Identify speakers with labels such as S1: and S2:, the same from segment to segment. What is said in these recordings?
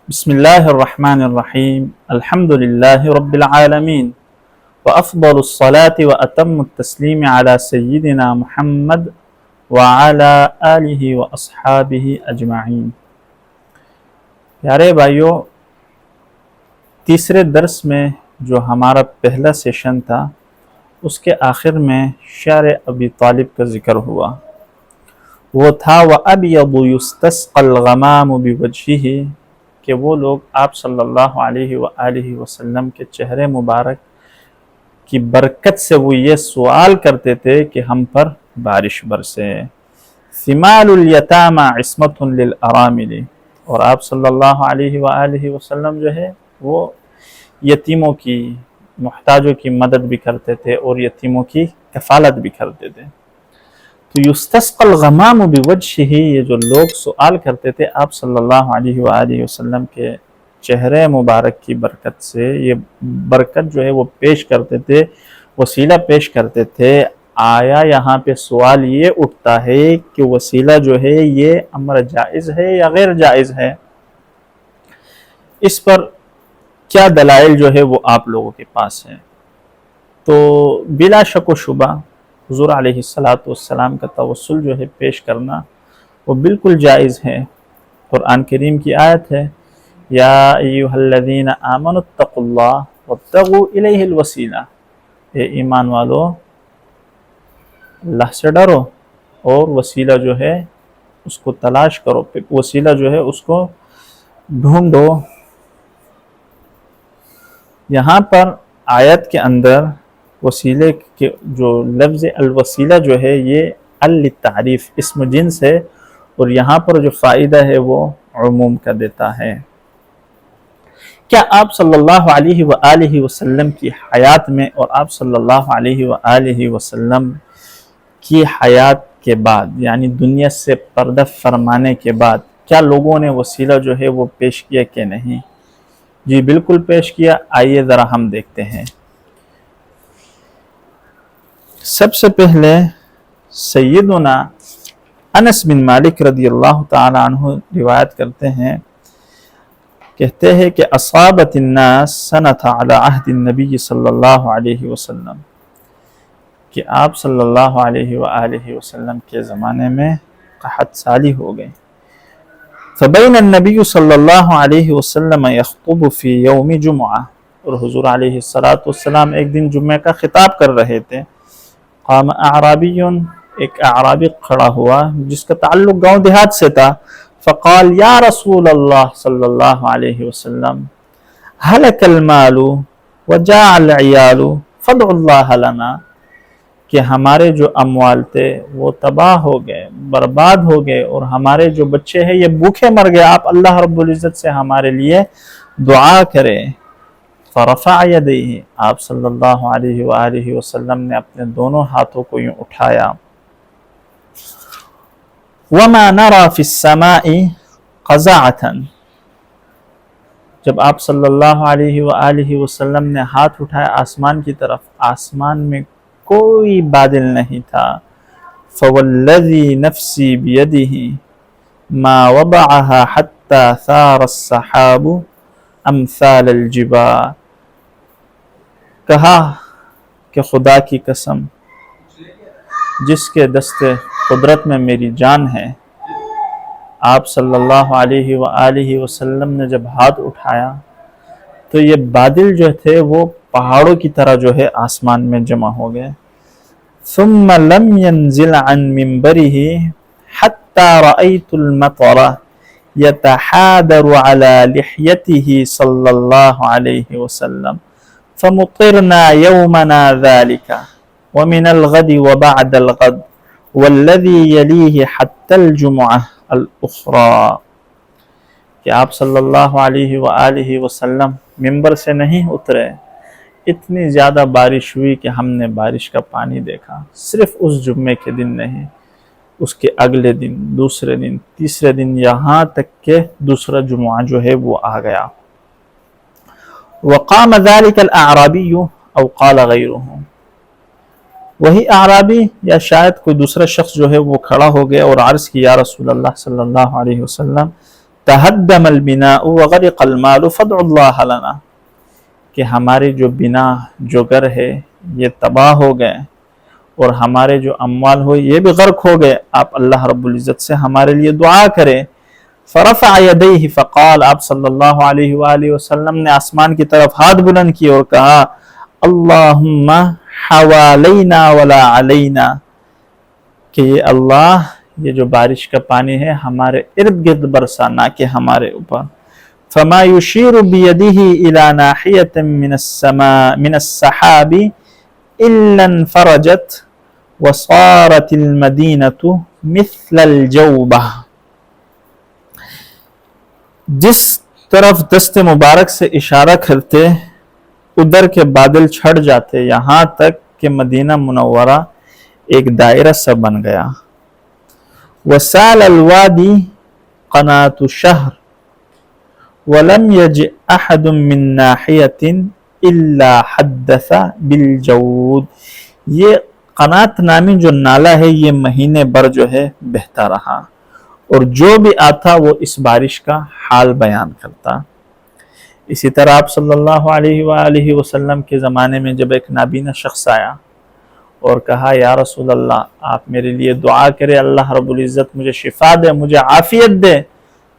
S1: بسم اللہ الرحمن الرحیم الحمد للہ رب العالمین وافضل الصلاة واتم التسلیم علی سیدنا محمد وعلی آلہ واصحابہ اجمعین۔ پیارے بھائیوں، تیسرے درس میں جو ہمارا پہلا سیشن تھا اس کے آخر میں شعر ابی طالب کا ذکر ہوا، وہ تھا وَأَبْيَضُ يُسْتَسْقَى الْغَمَامُ بِوَجْهِهِ، کہ وہ لوگ آپ صلی اللہ علیہ وآلہ وسلم کے چہرے مبارک کی برکت سے وہ یہ سوال کرتے تھے کہ ہم پر بارش برسے۔ ثمال الیتامى عصمۃ للارامل، اور آپ صلی اللہ علیہ وآلہ وسلم جو ہے وہ یتیموں کی، محتاجوں کی مدد بھی کرتے تھے اور یتیموں کی کفالت بھی کرتے تھے۔ تو یستسقى الغمام بوجهه، یہ جو لوگ سوال کرتے تھے آپ صلی اللہ علیہ وآلہ وسلم کے چہرے مبارک کی برکت سے، یہ برکت جو ہے وہ پیش کرتے تھے، وسیلہ پیش کرتے تھے۔ آیا یہاں پہ سوال یہ اٹھتا ہے کہ وسیلہ جو ہے یہ امر جائز ہے یا غیر جائز ہے؟ اس پر کیا دلائل جو ہے وہ آپ لوگوں کے پاس ہے؟ تو بلا شک و شبہ حضور علیہ السلام کا توسل جو ہے پیش کرنا وہ بالکل جائز ہے۔ قرآن کریم کی آیت ہے یا ایھا الذین آمنوا اتقوا اللہ وابتغوا الیہ الوسیلہ، اے ایمان والو اللہ سے ڈرو اور وسیلہ جو ہے اس کو تلاش کرو، وسیلہ جو ہے اس کو ڈھونڈو۔ یہاں پر آیت کے اندر وسیلے کے جو لفظ الوسیلہ جو ہے یہ للتعریف اسم جنس ہے، اور یہاں پر جو فائدہ ہے وہ عموم کا دیتا ہے۔ کیا آپ صلی اللہ علیہ وآلہ وسلم کی حیات میں اور آپ صلی اللہ علیہ وآلہ وسلم کی حیات کے بعد، یعنی دنیا سے پردہ فرمانے کے بعد، کیا لوگوں نے وسیلہ جو ہے وہ پیش کیا کہ نہیں؟ جی بالکل پیش کیا۔ آئیے ذرا ہم دیکھتے ہیں۔ سب سے پہلے سیدنا انس بن مالک رضی اللہ تعالی عنہ روایت کرتے ہیں، کہتے ہیں کہ اصابت الناس سنۃ علی عہد النبی صلی اللہ علیہ وسلم، کہ آپ صلی اللہ علیہ وآلہ وسلم کے زمانے میں قحط سالی ہو گئی۔ فبین النبی صلی اللہ علیہ وسلم یخطب فی یوم جمعہ، اور حضور علیہ السلام ایک دن جمعہ کا خطاب کر رہے تھے۔ قام اعرابی، ایک اعرابی کھڑا ہوا جس کا تعلق گاؤں دیہات سے تھا۔ فقال یا رسول اللہ صلی اللہ علیہ وسلم ہلک المال وجاع العیال فادع اللہ لنا، کہ ہمارے جو اموال تھے وہ تباہ ہو گئے، برباد ہو گئے، اور ہمارے جو بچے ہیں یہ بھوکے مر گئے، آپ اللہ رب العزت سے ہمارے لیے دعا کریں۔ فرفع یدیہ، آپ صلی اللہ علیہ وآلہ وسلم نے اپنے دونوں ہاتھوں کو یوں اٹھایا۔ وما نرى في السماء قزعة، جب آپ صلی اللہ علیہ وآلہ وسلم نے ہاتھ اٹھایا آسمان کی طرف، آسمان میں کوئی بادل نہیں تھا۔ فوالذی نفسی بیدہ ما وضعها حتى ثار السحاب امثال الجبال، کہا کہ خدا کی قسم جس کے دست قدرت میں میری جان ہے، آپ صلی اللہ علیہ وآلہ وسلم نے جب ہاتھ اٹھایا تو یہ بادل جو تھے وہ پہاڑوں کی طرح جو ہے آسمان میں جمع ہو گئے۔ ثم لم ينزل عن منبره حتى رأيت المطر يتحادر على لحيته صلى الله عليه وسلم فمطرنا يومنا ذلك ومن الغد وبعد الغد والذي يليه حتى الجمعة الأخرى، کہ آپ صلی اللہ علیہ وآلہ وسلم منبر سے نہیں اترے، اتنی زیادہ بارش ہوئی کہ ہم نے بارش کا پانی دیکھا، صرف اس جمعے کے دن نہیں، اس کے اگلے دن، دوسرے دن، تیسرے دن، یہاں تک کہ دوسرا جمعہ جو ہے وہ آ گیا۔ وقام ذلك الاعرابی او قال غیرہ، وہی اعرابی یا شاید کوئی دوسرا شخص جو ہے وہ کھڑا ہو گیا اور عرض کی یا رسول اللہ صلی اللہ علیہ وسلم تہدم البناء وغرق المال فادعوا اللہ لنا، کہ ہمارے جو بنا جو گھر ہے یہ تباہ ہو گئے اور ہمارے جو اموال ہوئے یہ بھی غرق ہو گئے، آپ اللہ رب العزت سے ہمارے لیے دعا کریں۔ فرفع یدیہ فقال، آپ صلی اللہ علیہ وآلہ وسلم نے آسمان کی طرف ہاتھ بلند کیے اور کہا اللہم حوالینا ولا علینا، کہ یہ اللہ یہ جو بارش کا پانی ہے ہمارے ارد گرد برسا نہ کہ ہمارے اوپر۔ فما یشیر بیدہ الی ناحیۃ من السحاب الا انفرجت وصارت المدینۃ مثل الجوبہ، جس طرف دست مبارک سے اشارہ کرتے ادھر کے بادل چھٹ جاتے یہاں تک کہ مدینہ منورہ ایک دائرہ سا بن گیا۔ وسال الوادی قناة الشہر ولم یج احد من ناحیۃ الا حدث بالجود، یہ قنات نامی جو نالہ ہے یہ مہینے بھر جو ہے بہتا رہا اور جو بھی آتا وہ اس بارش کا حال بیان کرتا۔ اسی طرح آپ صلی اللہ علیہ وآلہ وسلم کے زمانے میں جب ایک نابینا شخص آیا اور کہا یا رسول اللہ آپ میرے لیے دعا کرے، اللہ رب العزت مجھے شفا دے، مجھے عافیت دے،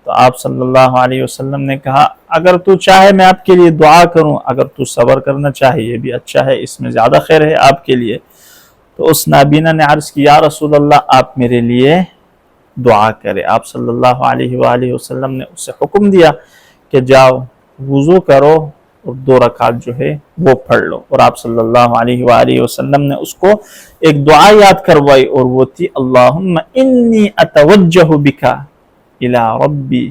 S1: تو آپ صلی اللہ علیہ وسلم نے کہا اگر تو چاہے میں آپ کے لیے دعا کروں، اگر تو صبر کرنا چاہے یہ بھی اچھا ہے، اس میں زیادہ خیر ہے آپ کے لیے۔ تو اس نابینا نے عرض کی یا رسول اللہ آپ میرے لیے دعا کرے۔ آپ صلی اللہ علیہ وآلہ وسلم نے اسے حکم دیا کہ جاؤ وضو کرو اور 2 رکعت جو ہے وہ پڑھ لو، اور آپ صلی اللہ علیہ وآلہ وسلم نے اس کو ایک دعا یاد کروائی اور وہ تھی اللہم انی اتوجہ بک الی ربی،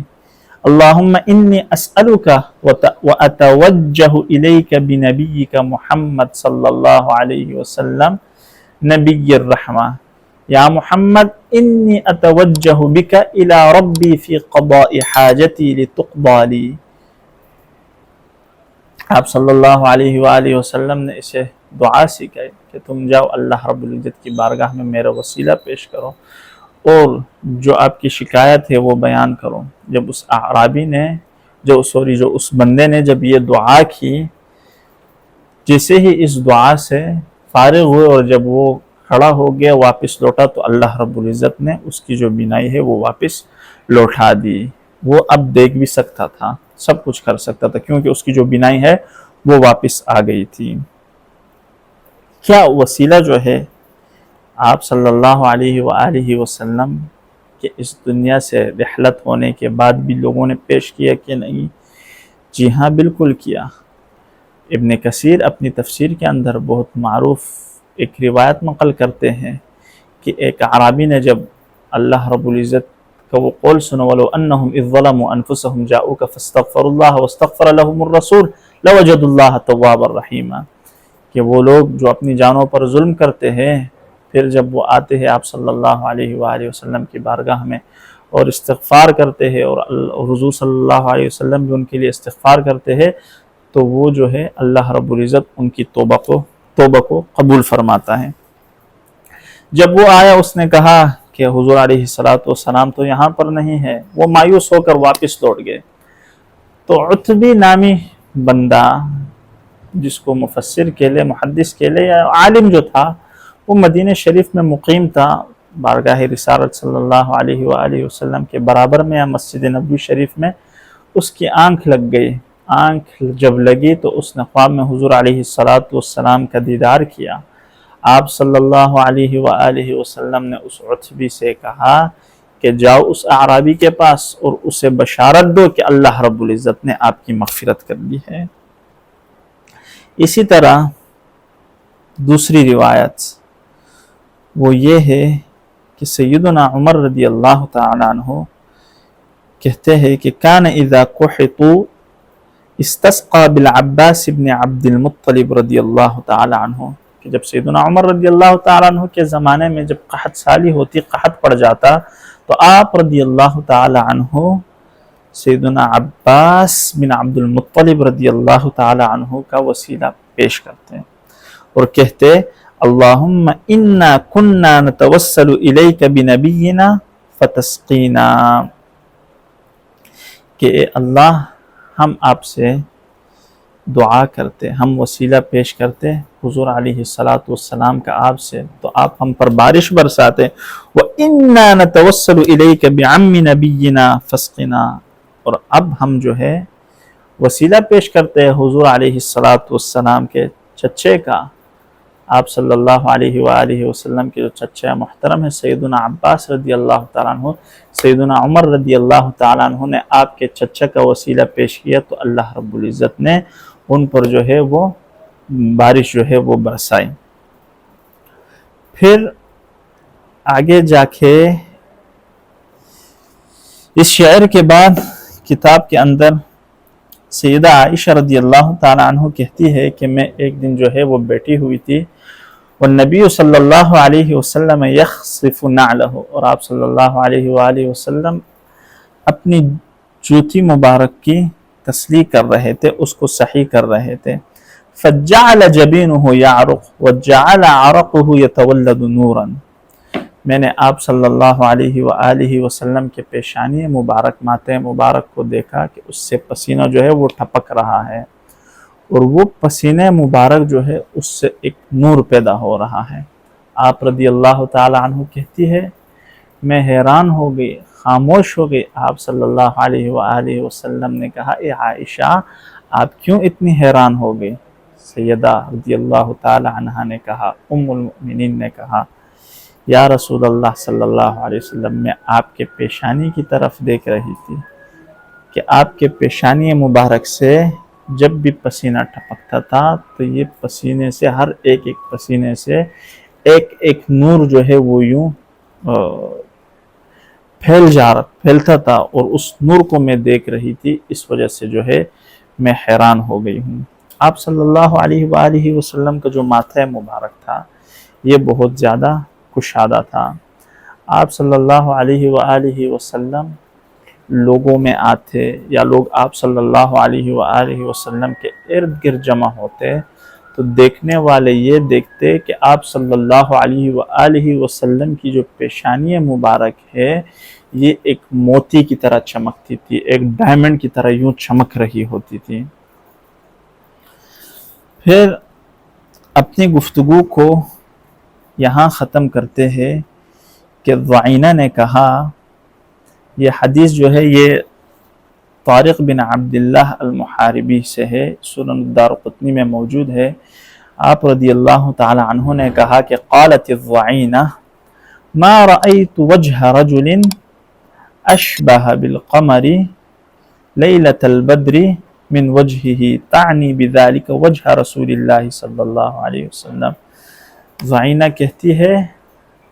S1: اللہم انی اسألک واتوجہ الیک بنبیک محمد صلی اللہ علیہ وسلم نبی الرحمہ، یا محمد انی اتوجہ بک الی ربی فی قضاء حاجتی لتقضی لی۔ آپ صلی اللہ علیہ وآلہ وسلم نے اسے دعا سکھائی کہ تم جاؤ اللہ رب العزت کی بارگاہ میں میرا وسیلہ پیش کرو اور جو آپ کی شکایت ہے وہ بیان کرو۔ جب اس اعرابی نے جو اس بندے نے جب یہ دعا کی، جیسے ہی اس دعا سے فارغ ہوئے اور جب وہ کھڑا ہو گیا واپس لوٹا تو اللہ رب العزت نے اس کی جو بینائی ہے وہ واپس لوٹا دی۔ وہ اب دیکھ بھی سکتا تھا، سب کچھ کر سکتا تھا کیونکہ اس کی جو بینائی ہے وہ واپس آ گئی تھی۔ کیا وسیلہ جو ہے آپ صلی اللہ علیہ وآلہ وسلم کے اس دنیا سے رحلت ہونے کے بعد بھی لوگوں نے پیش کیا کہ نہیں؟ جی ہاں بالکل کیا۔ ابن کثیر اپنی تفسیر کے اندر بہت معروف ایک روایت نقل کرتے ہیں کہ ایک اعرابی نے جب اللہ رب العزت کا وہ قول سنو وَلَوْ أَنَّهُمْ إِذْ ظَلَمُوا أَنفُسَهُمْ جَاءُوكَ فَاسْتَغْفَرُوا اللَّهَ وَاسْتَغْفَرَ لَهُمُ الرَّسُولُ لَوَجَدُوا اللَّهَ تَوَّابًا رَحِيمًا، کہ وہ لوگ جو اپنی جانوں پر ظلم کرتے ہیں پھر جب وہ آتے ہیں آپ صلی اللہ علیہ وآلہ وسلم کی بارگاہ میں اور استغفار کرتے ہیں اور حضور صلی اللہ علیہ وسلم بھی ان کے لیے استغفار کرتے ہیں تو وہ جو ہے اللہ رب العزت ان کی توبہ کو قبول فرماتا ہے۔ جب وہ آیا اس نے کہا کہ حضور علیہ السلام تو یہاں پر نہیں ہے، وہ مایوس ہو کر واپس لوٹ گئے۔ تو عتبی نامی بندہ جس کو مفسر کہہ لے، محدث کہہ لے یا عالم جو تھا، وہ مدینہ شریف میں مقیم تھا، بارگاہ رسالت صلی اللہ علیہ وآلہ وسلم کے برابر میں یا مسجد نبوی شریف میں۔ اس کی آنکھ لگ گئی، آنکھ جب لگی تو اس نے خواب میں حضور علیہ السلام کا دیدار کیا۔ آپ صلی اللہ علیہ وآلہ وسلم نے اس عتبی سے کہا کہ جاؤ اس اعرابی کے پاس اور اسے بشارت دو کہ اللہ رب العزت نے آپ کی مغفرت کر دی ہے۔ اسی طرح دوسری روایت وہ یہ ہے کہ سیدنا عمر رضی اللہ تعالیٰ عنہ کہتے ہیں کہ کان اذا قحطوا استسقى بالعباس بن عبد المطلب رضی اللہ تعالیٰ عنہ، کہ جب سیدنا عمر رضی اللہ تعالیٰ عنہ کے زمانے میں جب قحط سالی ہوتی، قحط پڑ جاتا تو آپ رضی اللہ تعالیٰ عنہ سیدنا عباس بن عبد المطلب رضی اللہ تعالیٰ عنہ کا وسیلہ پیش کرتے ہیں اور کہتے اللہم انا کننا نتوسل الیک بنبینا فتسقینا، کہ اے اللہ ہم آپ سے دعا کرتے، ہم وسیلہ پیش کرتے حضور علیہ الصلاۃ والسلام کا آپ سے، تو آپ ہم پر بارش برساتے۔ وَإِنَّا نَتَوَسَّلُ إِلَيْكَ بِعَمِّ نَبِيِّنَا فَاسْقِنَا، اور اب ہم جو ہے وسیلہ پیش کرتے ہیں حضور علیہ الصلاۃ والسلام کے چچے کا، آپ صلی اللہ علیہ وآلہ وسلم کے جو چچا محترم ہے سیدنا عباس رضی اللہ تعالیٰ عنہ، سیدنا عمر رضی اللہ تعالیٰ عنہ نے آپ کے چچا کا وسیلہ پیش کیا تو اللہ رب العزت نے ان پر جو ہے وہ بارش جو ہے وہ برسائی۔ پھر آگے جا کے اس شعر کے بعد کتاب کے اندر سیدہ عائشہ رضی اللہ تعالیٰ عنہ کہتی ہے کہ میں ایک دن جو ہے وہ بیٹھی ہوئی تھی، والنبی صلی اللہ علیہ وسلم یخصف نعلہ، اور آپ صلی اللہ علیہ وآلہ وسلم اپنی جوتی مبارک کی تسلیح کر رہے تھے، اس کو صحیح کر رہے تھے۔ فجعل جبینہ یعرق وجعل عرقہ یتولد نورا، میں نے آپ صلی اللہ علیہ وآلہ وسلم کے پیشانی مبارک ماتح مبارک کو دیکھا کہ اس سے پسینہ جو ہے وہ ٹپک رہا ہے، اور وہ پسینہ مبارک جو ہے اس سے ایک نور پیدا ہو رہا ہے۔ آپ رضی اللہ تعالی عنہ کہتی ہے میں حیران ہو گئی، خاموش ہو گئی۔ آپ صلی اللہ علیہ وآلہ وسلم نے کہا اے عائشہ آپ کیوں اتنی حیران ہو گئی؟ سیدہ رضی اللہ تعالی عنہ نے کہا، ام المؤمنین نے کہا یا رسول اللہ صلی اللہ علیہ وسلم، میں آپ کے پیشانی کی طرف دیکھ رہی تھی کہ آپ کے پیشانی مبارک سے جب بھی پسینہ ٹپکتا تھا تو یہ پسینے سے ہر ایک پسینے سے ایک نور جو ہے وہ یوں پھیلتا تھا، اور اس نور کو میں دیکھ رہی تھی، اس وجہ سے جو ہے میں حیران ہو گئی ہوں۔ آپ صلی اللہ علیہ وآلہ وسلم کا جو ماتھا مبارک تھا یہ بہت زیادہ کشادہ تھا۔ آپ صلی اللہ علیہ وآلہ وسلم لوگوں میں آتے یا لوگ آپ صلی اللہ علیہ وآلہ وسلم کے ارد گرد جمع ہوتے تو دیکھنے والے یہ دیکھتے کہ آپ صلی اللہ علیہ وآلہ وسلم کی جو پیشانی مبارک ہے یہ ایک موتی کی طرح چمکتی تھی، ایک ڈائمنڈ کی طرح یوں چمک رہی ہوتی تھی۔ پھر اپنی گفتگو کو یہاں ختم کرتے ہیں کہ ضعینہ نے کہا، یہ حدیث جو ہے یہ طارق بن عبداللہ المحاربی سے ہے، سنن دارقطنی میں موجود ہے۔ آپ رضی اللہ تعالی عنہ نے کہا کہ قالت الضعینہ ما رأیت وجہ رجل اشبہ بالقمر لیلۃ البدر من وجہہ تعنی بذلک وجہ رسول اللہ صلی اللہ علیہ وسلم۔ ضعینہ کہتی ہے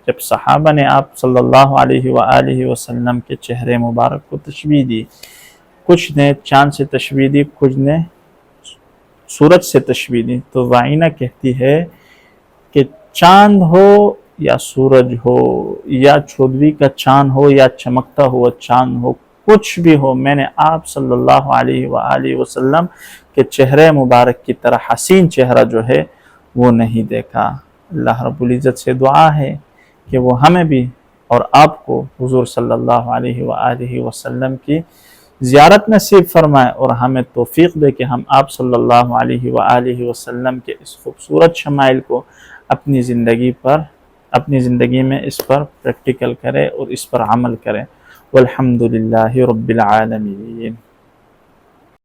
S1: جب صحابہ نے آپ صلی اللہ علیہ وآلہ وسلم کے چہرے مبارک کو تشبیہ دی، کچھ نے چاند سے تشبیہ دی، کچھ نے سورج سے تشبیہ دی، تو ضعینہ کہتی ہے کہ چاند ہو یا سورج ہو یا چودھویں کا چاند ہو یا چمکتا ہوا چاند ہو، کچھ بھی ہو، میں نے آپ صلی اللہ علیہ وآلہ وسلم کے چہرے مبارک کی طرح حسین چہرہ جو ہے وہ نہیں دیکھا۔ اللہ رب العزت سے دعا ہے کہ وہ ہمیں بھی اور آپ کو حضور صلی اللہ علیہ وآلہ وسلم کی زیارت نصیب فرمائے، اور ہمیں توفیق دے کہ ہم آپ صلی اللہ علیہ وآلہ وسلم کے اس خوبصورت شمائل کو اپنی زندگی میں اس پر پریکٹیکل کرے اور اس پر عمل کرے۔ والحمد للہ رب العالمین۔